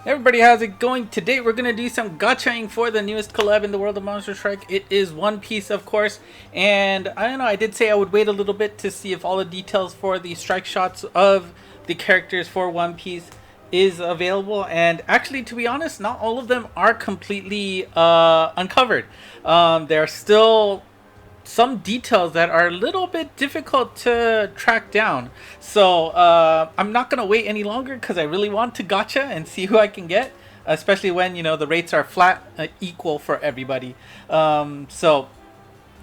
Everybody, how's it going? Today we're going to do some gachaing for the newest collab in the world of Monster Strike. It is One Piece, of course, and I don't know, I did say I would wait a little bit to see if all the details for the strike shots of the characters for One Piece is available, and actually, to be honest, not all of them are completely uncovered. There are still some details that are a little bit difficult to track down. So I'm not going to wait any longer because I really want to gacha and see who I can get, especially when, you know, the rates are flat, equal for everybody. So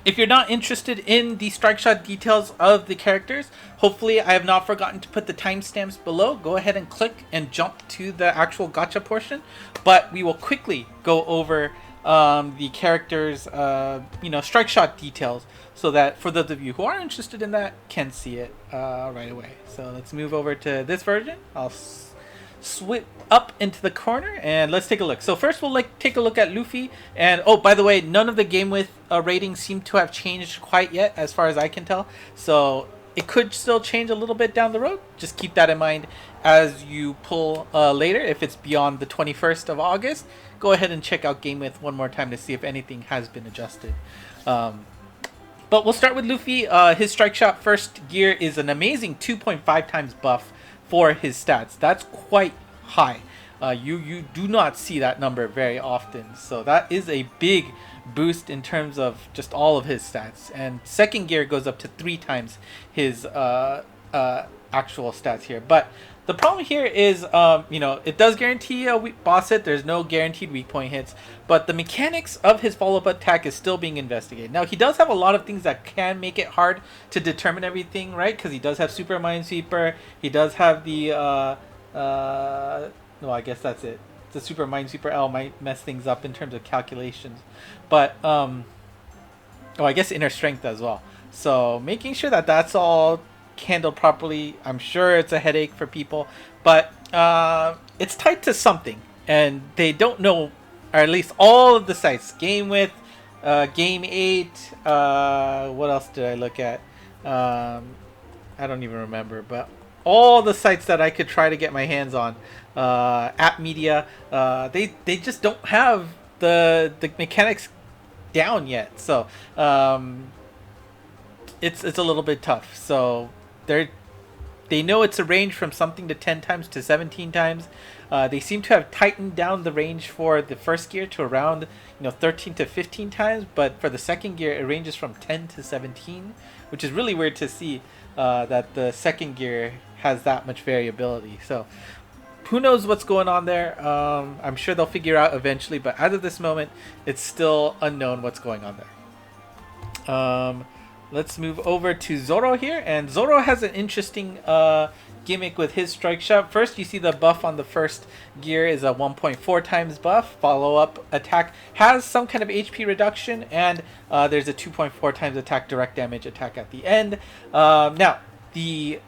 if you're not interested in the strike shot details of the characters, hopefully I have not forgotten to put the timestamps below. Go ahead and click and jump to the actual gacha portion. But we will quickly go over the characters, strike shot details, so that for those of you who are interested in that can see it right away. So let's move over to this version. I'll swip up into the corner and let's take a look. So first we'll take a look at Luffy, and oh, by the way, none of the game with ratings seem to have changed quite yet as far as I can tell, so it could still change a little bit down the road. Just keep that in mind as you pull later. If it's beyond the 21st of August, go ahead and check out Game With one more time to see if anything has been adjusted. But we'll start with Luffy. His strike shot first gear is an amazing 2.5 times buff for his stats. That's quite high. You do not see that number very often, so that is a big boost in terms of just all of his stats. And second gear goes up to 3 times his actual stats here. But the problem here is, it does guarantee a weak boss hit. There's no guaranteed weak point hits, but the mechanics of his follow-up attack is still being investigated. Now, he does have a lot of things that can make it hard to determine everything, right? Because he does have Super Minesweeper. He does have the, no, I guess that's it. The Super Minesweeper L might mess things up in terms of calculations. But, I guess Inner Strength as well. So making sure that that's all handled properly, I'm sure it's a headache for people, but it's tied to something, and they don't know, or at least all of the sites, Game With, Game 8, what else did I look at? I don't even remember, but all the sites that I could try to get my hands on, App Media, they just don't have the mechanics down yet, so it's a little bit tough. So they know it's a range from something to 10 times to 17 times. They seem to have tightened down the range for the first gear to around 13 to 15 times, but for the second gear it ranges from 10 to 17, which is really weird to see that the second gear has that much variability. So who knows what's going on there. I'm sure they'll figure out eventually, but as of this moment it's still unknown what's going on there. Let's move over to Zoro here, and Zoro has an interesting gimmick with his strike shot. First, you see the buff on the first gear is a 1.4 times buff. Follow-up attack has some kind of HP reduction, and there's a 2.4 times attack direct damage attack at the end. Now, the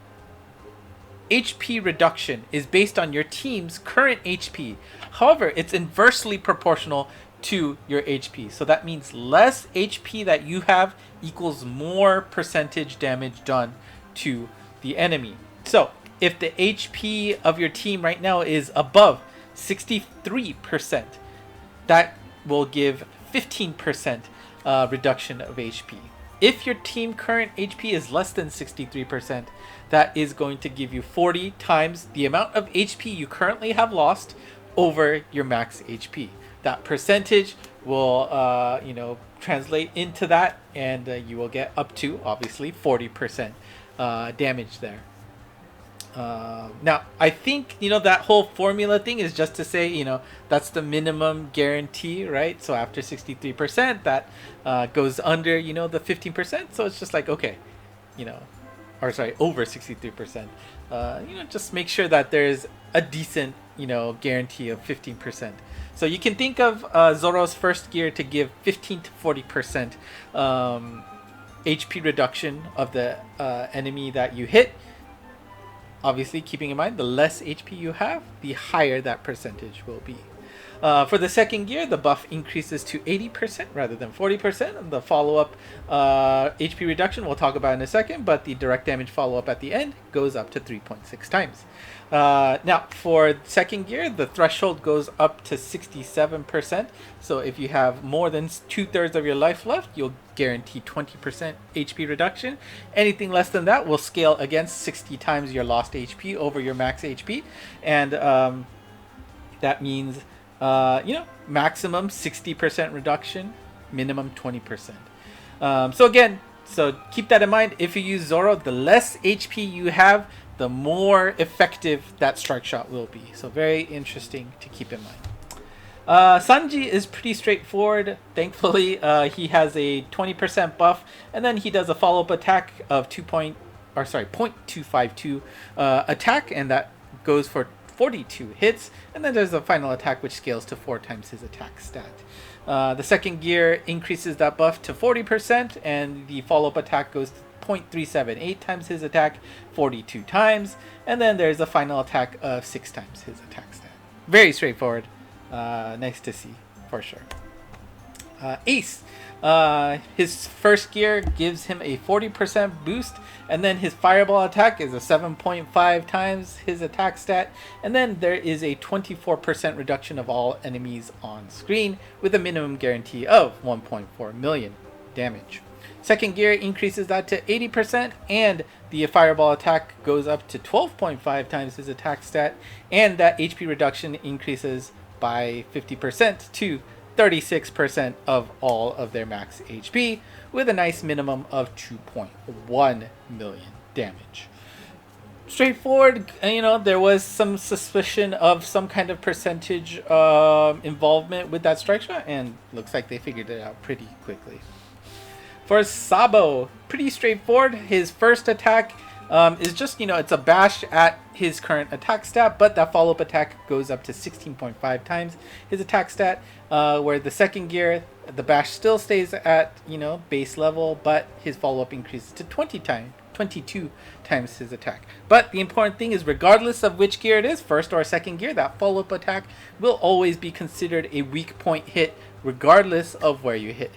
HP reduction is based on your team's current HP. However, it's inversely proportional to your HP. So that means less HP that you have equals more percentage damage done to the enemy. So if the HP of your team right now is above 63%, that will give 15% reduction of HP. If your team current HP is less than 63%, that is going to give you 40 times the amount of HP you currently have lost over your max HP. That percentage will, translate into that, and you will get up to, obviously, 40% damage there. Now, I think, that whole formula thing is just to say, that's the minimum guarantee, right? So after 63%, that goes under, the 15%. So it's just like, okay, over 63%. Just make sure that there's a decent, guarantee of 15%. So you can think of Zoro's first gear to give 15 to 40% HP reduction of the enemy that you hit. Obviously, keeping in mind, the less HP you have, the higher that percentage will be. For the second gear, the buff increases to 80% rather than 40%. The follow-up HP reduction we'll talk about in a second, but the direct damage follow-up at the end goes up to 3.6 times. Now, for second gear, the threshold goes up to 67%. So if you have more than 2/3 of your life left, you'll guarantee 20% HP reduction. Anything less than that will scale against 60 times your lost HP over your max HP. And that means, maximum 60% reduction, minimum 20%. So keep that in mind. If you use Zoro, the less HP you have, the more effective that strike shot will be. So very interesting to keep in mind. Sanji is pretty straightforward. Thankfully, he has a 20% buff, and then he does a follow-up attack of 0.252 attack, and that goes for 42 hits. And then there's a final attack which scales to 4 times his attack stat. The second gear increases that buff to 40%, and the follow-up attack goes to 0.378 times his attack 42 times, and then there's a final attack of 6 times his attack stat. Very straightforward. Nice to see for sure. Ace, his first gear gives him a 40% boost, and then his fireball attack is a 7.5 times his attack stat, and then there is a 24% reduction of all enemies on screen with a minimum guarantee of 1.4 million damage. Second gear increases that to 80%, and the fireball attack goes up to 12.5 times his attack stat, and that HP reduction increases by 50% to 36% of all of their max HP, with a nice minimum of 2.1 million damage. Straightforward. There was some suspicion of some kind of percentage involvement with that strike shot, and looks like they figured it out pretty quickly. For Sabo, pretty straightforward. His first attack is just, it's a bash at his current attack stat, but that follow-up attack goes up to 16.5 times his attack stat, where the second gear, the bash still stays at, base level, but his follow-up increases to 22 times his attack. But the important thing is, regardless of which gear it is, first or second gear, that follow-up attack will always be considered a weak point hit, regardless of where you hit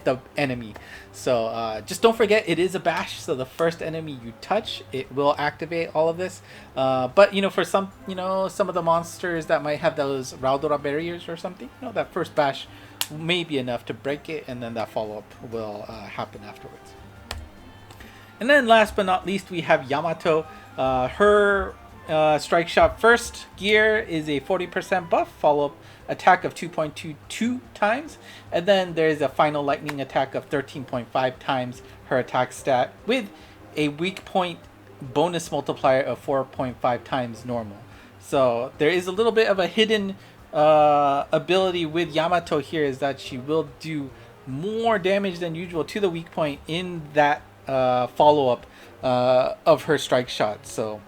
the enemy. So just don't forget, it is a bash, so the first enemy you touch, it will activate all of this. But for some of the monsters that might have those Raudora barriers or something, that first bash may be enough to break it, and then that follow-up will happen afterwards. And then last but not least, we have Yamato. Her strike shot first gear is a 40% buff, follow-up attack of 2.22 times, and then there's a final lightning attack of 13.5 times her attack stat, with a weak point bonus multiplier of 4.5 times normal. So there is a little bit of a hidden ability with Yamato here, is that she will do more damage than usual to the weak point in that follow-up of her strike shot. So,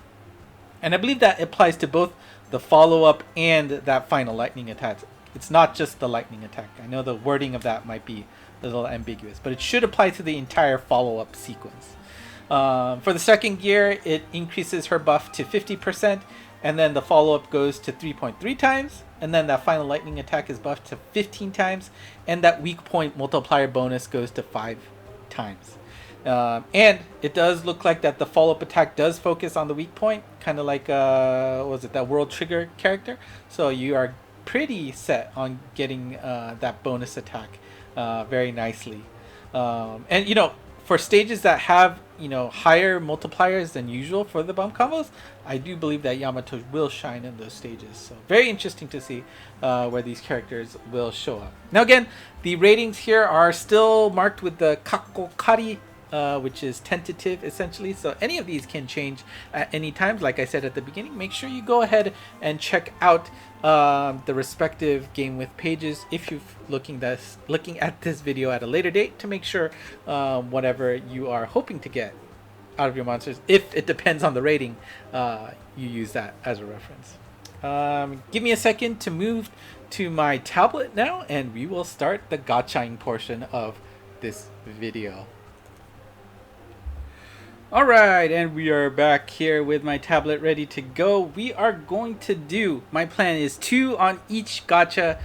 and I believe that applies to both the follow-up and that final lightning attack. It's not just the lightning attack. I know the wording of that might be a little ambiguous, but it should apply to the entire follow-up sequence. For the second gear, it increases her buff to 50%, and then the follow-up goes to 3.3 times, and then that final lightning attack is buffed to 15 times, and that weak point multiplier bonus goes to 5 times. And it does look like that the follow-up attack does focus on the weak point, kind of like that World Trigger character. So you are pretty set on getting that bonus attack very nicely. And for stages that have higher multipliers than usual for the bomb combos, I do believe that Yamato will shine in those stages. So very interesting to see where these characters will show up. Now again, the ratings here are still marked with the Kakkokari, which is tentative essentially, so any of these can change at any time. Like I said at the beginning, make sure you go ahead and check out the respective game with pages if you're looking at this video at a later date, to make sure whatever you are hoping to get out of your monsters, if it depends on the rating, you use that as a reference. Give me a second to move to my tablet now, and we will start the gachaing portion of this video. Alright, and we are back here with my tablet ready to go. We are going to do, my plan is 2 on each gacha,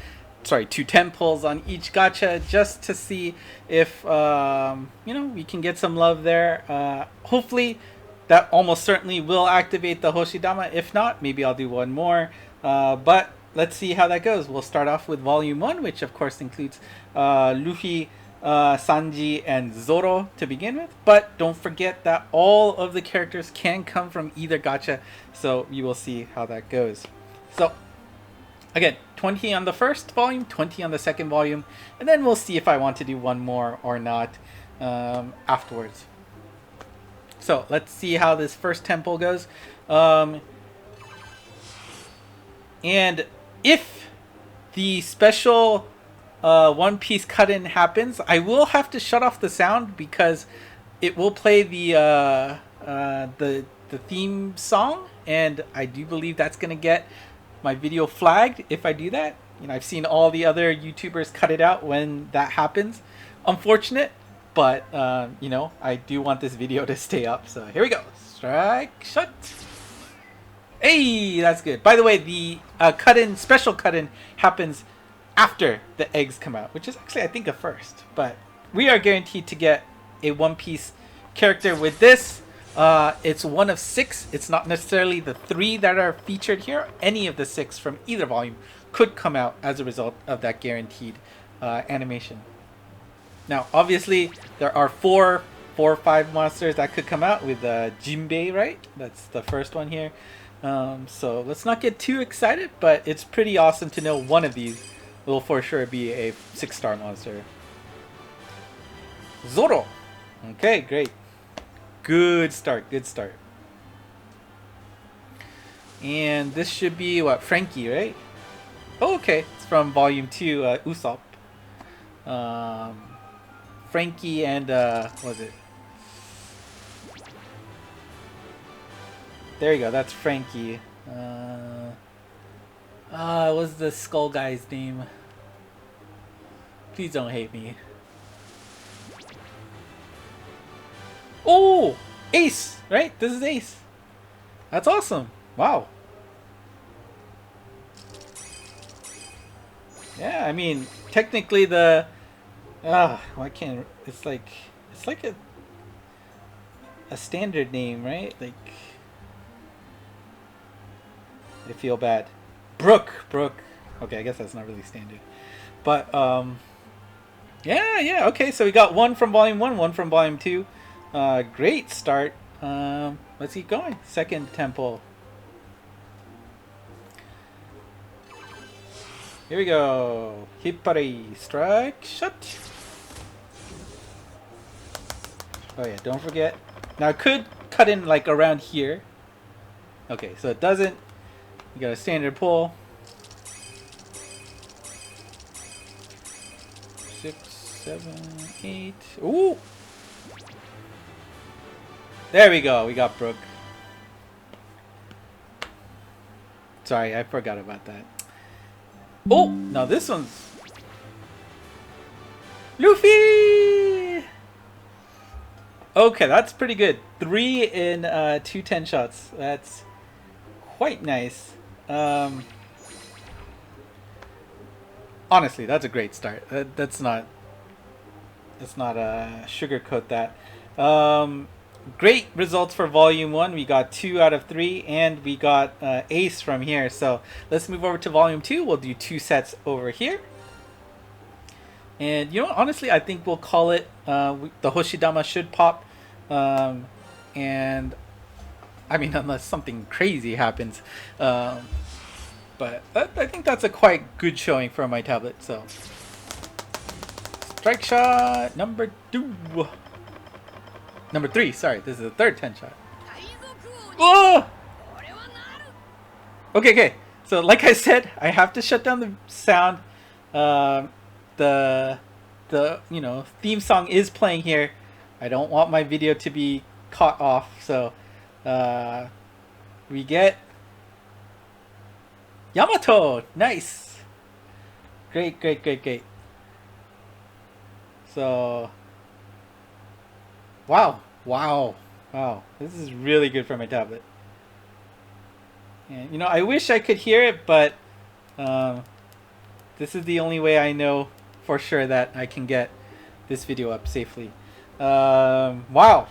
sorry, 2 10 pulls on each gacha, just to see if, you know, we can get some love there. Hopefully, that almost certainly will activate the Hoshidama. If not, maybe I'll do one more. But let's see how that goes. We'll start off with Volume 1, which of course includes Luffy, Sanji, and Zoro to begin with. But don't forget that all of the characters can come from either gacha, so you will see how that goes. So, again, 20 on the first volume, 20 on the second volume, and then we'll see if I want to do one more or not afterwards. So, let's see how this first temple goes. And if the special One Piece cut-in happens, I will have to shut off the sound because it will play the theme song, and I do believe that's gonna get my video flagged if I do that. You know, I've seen all the other YouTubers cut it out when that happens. Unfortunate, but you know, I do want this video to stay up. So here we go. Strike, shut. Hey, that's good. By the way, the special cut-in happens after the eggs come out, which is actually, I think, a first. But we are guaranteed to get a One Piece character with this. It's one of 6. It's not necessarily the 3 that are featured here. Any of the 6 from either volume could come out as a result of that guaranteed animation. Now, obviously, there are 4 or 5 monsters that could come out with Jinbei, right? That's the first one here. So let's not get too excited, but it's pretty awesome to know one of these will for sure be a 6-star monster. Zoro. Okay, great. Good start, good start. And this should be, what, Frankie, right? Oh, okay. It's from Volume 2, Usopp. Frankie and, what was it? There you go, that's Frankie. What was the skull guy's name? Please don't hate me. Oh! Ace! Right? This is Ace. That's awesome. Wow. Yeah, I mean, technically the... why can't... It's like a standard name, right? Like... I feel bad. Brooke. Okay, I guess that's not really standard. But, yeah, okay, so we got 1 from Volume 1, 1 from Volume 2. Great start. Let's keep going. Second temple. Here we go. Hippari. Strike. Shut. Oh yeah, don't forget. Now it could cut in like around here. Okay, so it doesn't. You got a standard pull. 6, 7, 8. Ooh! There we go. We got Brooke. Sorry, I forgot about that. Oh! Now this one's... Luffy! Okay, that's pretty good. 3 in 2 10 shots. That's quite nice. Honestly, that's a great start. Let's not sugarcoat that. Great results for Volume 1. We got 2 out of 3, and we got Ace from here. So let's move over to Volume 2. We'll do 2 sets over here. And you know what? Honestly, I think we'll call it the Hoshidama should pop. And I mean, unless something crazy happens. But I think that's a quite good showing for my tablet. So, strike shot number 2. Number 3, sorry. This is the third 10 shot. Oh! Okay. So, like I said, I have to shut down the sound. The you know, theme song is playing here. I don't want my video to be caught off. So, we get Yamato. Nice. Great. So, wow, Wow, this is really good for my tablet. And, you know, I wish I could hear it, but this is the only way I know for sure that I can get this video up safely. Wow.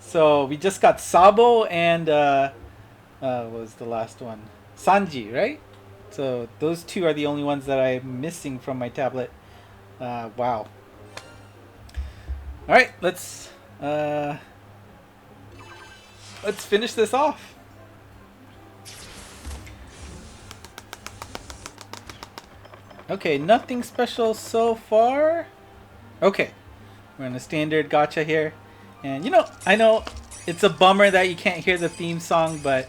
So we just got Sabo and what was the last one? Sanji, right? So those two are the only ones that I'm missing from my tablet. Wow. All right, let's finish this off. Okay, nothing special so far. Okay, we're in a standard gacha here. And you know, I know it's a bummer that you can't hear the theme song, but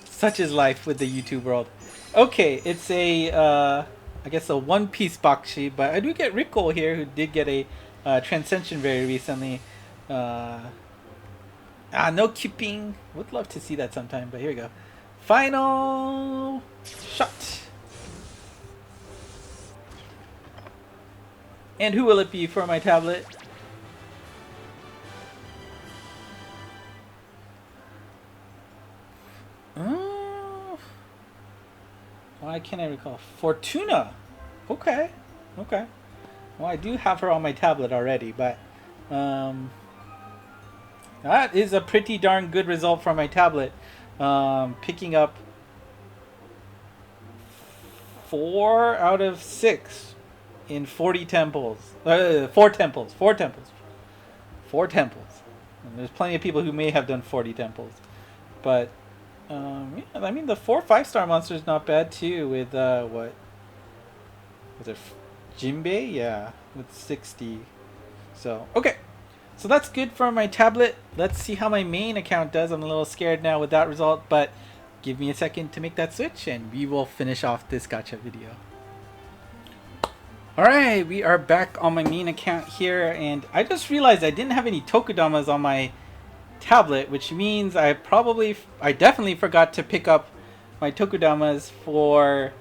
such is life with the YouTube world. Okay, it's a, I guess a One Piece Bakshi, but I do get Rico here, who did get a Transcension very recently. No keeping. Would love to see that sometime, but here we go. Final shot. And who will it be for my tablet? Why can't I recall? Fortuna. Okay. Okay. Well, I do have her on my tablet already, but that is a pretty darn good result for my tablet. Picking up 4 out of 6 in 40 temples. 4 temples. 4 temples. 4 temples. And there's plenty of people who may have done 40 temples, but yeah, I mean the 4 5-star monster is not bad too. With what was it? Jinbei, yeah, with 60. So okay, so that's good for my tablet. Let's see how my main account does. I'm a little scared now with that result, but give me a second to make that switch, and we will finish off this gacha video. Alright, we are back on my main account here, and I just realized I didn't have any Tokudamas on my tablet, which means I definitely forgot to pick up my Tokudamas for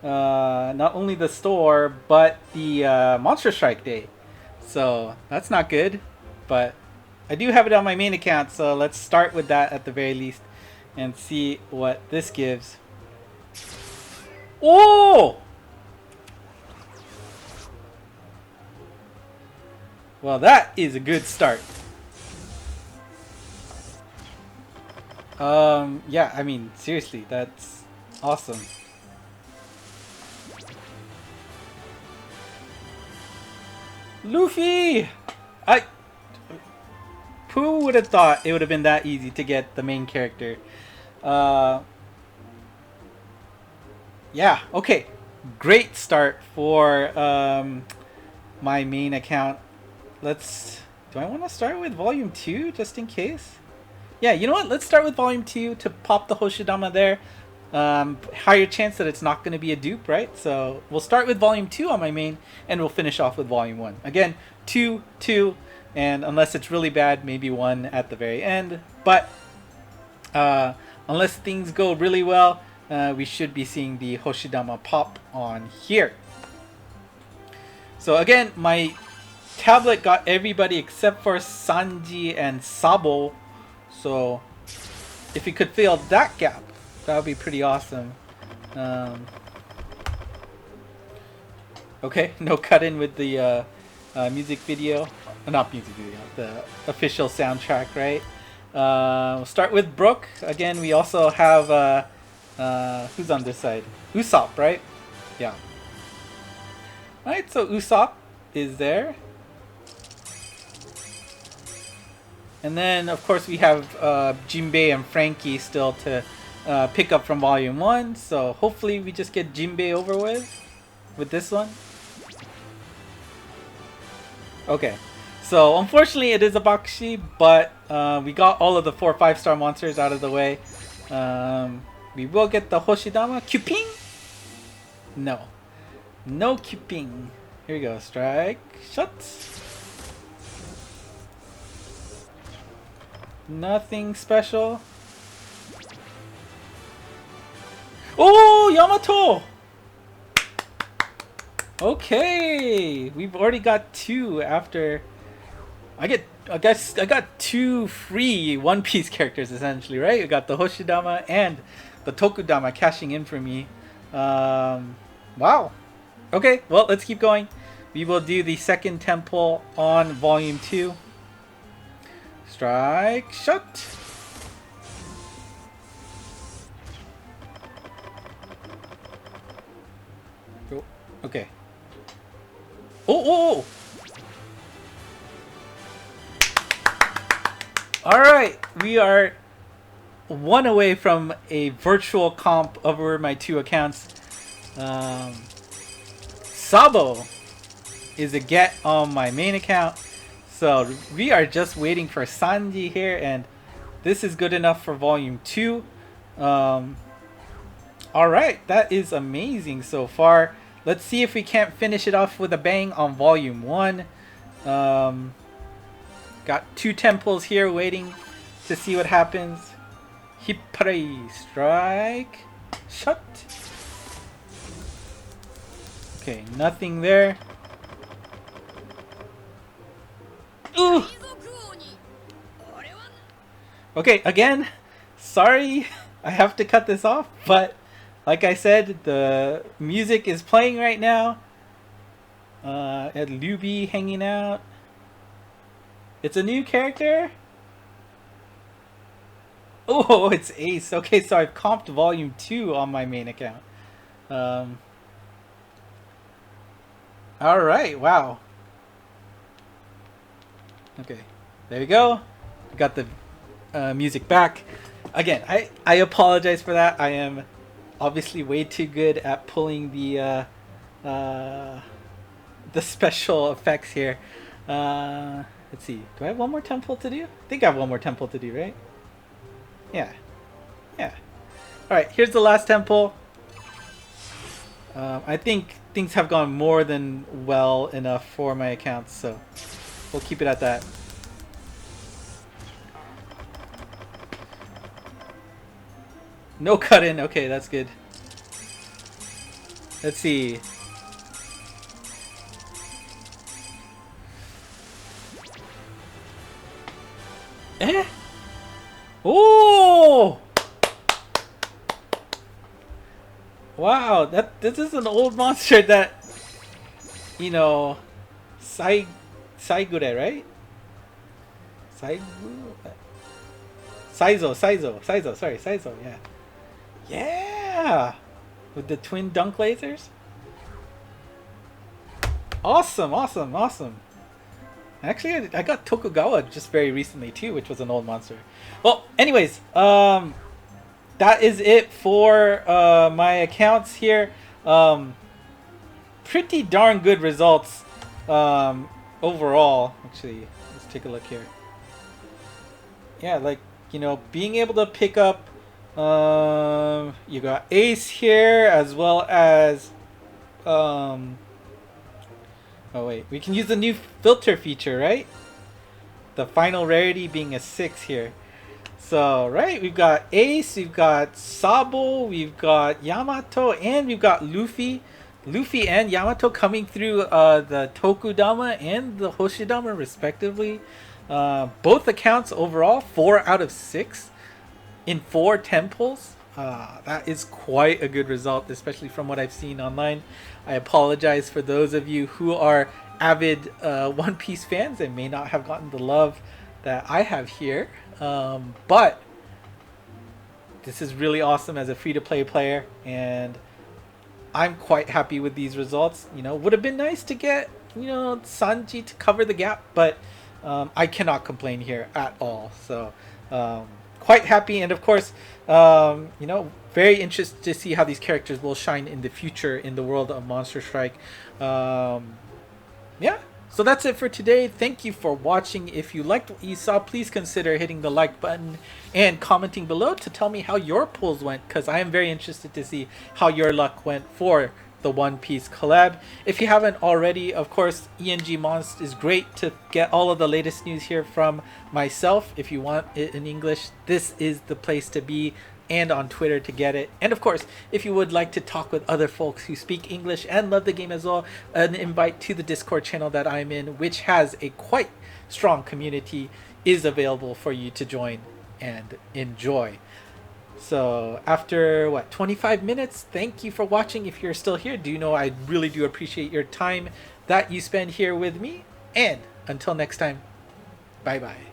not only the store, but the Monster Strike Day. So that's not good, but I do have it on my main account, so let's start with that at the very least and see what this gives. Oh! Well, that is a good start. Yeah, I mean, seriously, that's awesome. Luffy! Who would have thought it would have been that easy to get the main character? Yeah, okay. Great start for my main account. Do I want to start with volume 2 just in case? Yeah, you know what? Let's start with volume 2 to pop the Hoshidama there. Higher chance that it's not going to be a dupe, right? So we'll start with volume 2 on my main, and we'll finish off with volume 1. Again, 2, 2, and unless it's really bad, maybe 1 at the very end. But unless things go really well, we should be seeing the Hoshidama pop on here. So again, my tablet got everybody except for Sanji and Sabo. So if we could fill that gap, that would be pretty awesome. Okay, no cut in with the music video. Not music video, the official soundtrack, right? We'll start with Brook. Again, we also have, who's on this side? Usopp, right? Yeah. Alright, so Usopp is there. And then, of course, we have Jinbei and Frankie still to pick up from Volume 1. So hopefully we just get Jinbei over with this one. Okay. So unfortunately it is a Bakshi, but we got all of the 4 5-star monsters out of the way. We will get the Hoshidama. Cuping? No. No Cuping. Here we go. Strike. Shots. Nothing special. Oh, Yamato! Okay, we've already got 2 after. I get I guess I got 2 free One Piece characters essentially, right? I got the Hoshidama and the Tokudama cashing in for me. Wow. Okay, well, let's keep going. We will do the second temple on volume 2. Strike shot. Oh, okay. Oh! Alright, we are 1 away from a virtual comp over my 2 accounts. Sabo is a get on my main account. So we are just waiting for Sanji here, and this is good enough for volume 2. Alright, that is amazing so far. Let's see if we can't finish it off with a bang on volume 1. Got 2 temples here waiting to see what happens. Hippare, strike, shot. Okay, nothing there. Ooh! Okay, again, sorry, I have to cut this off, but like I said, the music is playing right now. At Luby hanging out. It's a new character? Oh, it's Ace. Okay, so I've comped volume 2 on my main account. Alright, wow. Okay, there we go. Got the music back. Again, I apologize for that. I am obviously way too good at pulling the special effects here. Let's see. Do I have one more temple to do? I think I have one more temple to do, right? Yeah. Alright, here's the last temple. I think things have gone more than well enough for my accounts, so we'll keep it at that. No cut in. Okay, that's good. Let's see. Eh? Oh! Wow, this is an old monster that, you know, Saigure, right? Saizo, sorry, Saizo, yeah. Yeah! With the twin dunk lasers? Awesome. Actually, I got Tokugawa just very recently too, which was an old monster. Well, anyways, that is it for my accounts here. Pretty darn good results overall. Actually, let's take a look here. Yeah, like, you know, being able to pick up, you got Ace here, as well as, oh wait, we can use the new filter feature, right? The final rarity being a 6 here. So, right, we've got Ace, we've got Sabo, we've got Yamato, and we've got Luffy. Luffy and Yamato coming through the Tokudama and the Hoshidama respectively. Both accounts overall 4 out of 6 in 4 temples. That is quite a good result, especially from what I've seen online. I apologize for those of you who are avid One Piece fans and may not have gotten the love that I have here. But this is really awesome as a free-to-play player, and I'm quite happy with these results. You know, would have been nice to get, you know, Sanji to cover the gap, but I cannot complain here at all. So quite happy, and of course, you know, very interested to see how these characters will shine in the future in the world of Monster Strike. Yeah, so that's it for today. Thank you for watching. If you liked what you saw, please consider hitting the like button and commenting below to tell me how your pulls went, because I am very interested to see how your luck went for the One Piece collab. If you haven't already, of course, mons is great to get all of the latest news here from myself. If you want it in English, this is the place to be, and on Twitter to get it. And of course, if you would like to talk with other folks who speak English and love the game as well, an invite to the Discord channel that I'm in, which has a quite strong community is available for you to join and enjoy. So after 25 minutes, thank you for watching. If you're still here, I really do appreciate your time that you spend here with me. And until next time, bye bye.